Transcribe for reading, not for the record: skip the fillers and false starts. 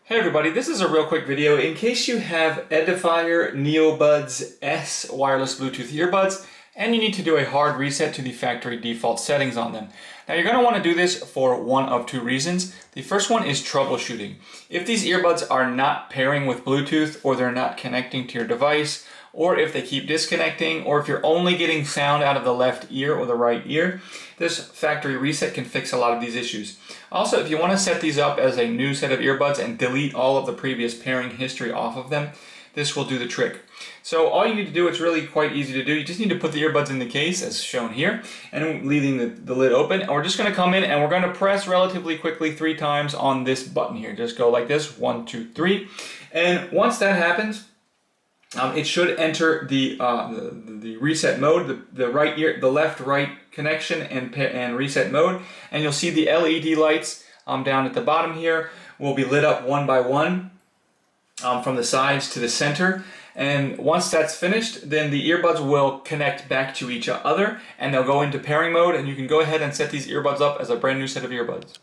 Hey everybody, this is a real quick video in case you have Edifier NeoBuds S wireless Bluetooth earbuds and you need to do a hard reset to the factory default settings on them. Now you're going to want to do this for one of two reasons. The first one is troubleshooting. If these earbuds are not pairing with Bluetooth, or they're not connecting to your device, or if they keep disconnecting, or if you're only getting sound out of the left ear or the right ear, this factory reset can fix a lot of these issues. Also, if you want to set these up as a new set of earbuds and delete all of the previous pairing history off of them, this will do the trick. So all you need to do, it's really quite easy to do. You just need to put the earbuds in the case as shown here and leaving the lid open. And we're just going to come in and we're going to press relatively quickly 3 times on this button here. Just go like this, 1, 2, 3. And once that happens, it should enter the reset mode, the right ear, the left-right connection and reset mode, and you'll see the LED lights down at the bottom here will be lit up one by one from the sides to the center. And once that's finished, then the earbuds will connect back to each other and they'll go into pairing mode, and you can go ahead and set these earbuds up as a brand new set of earbuds.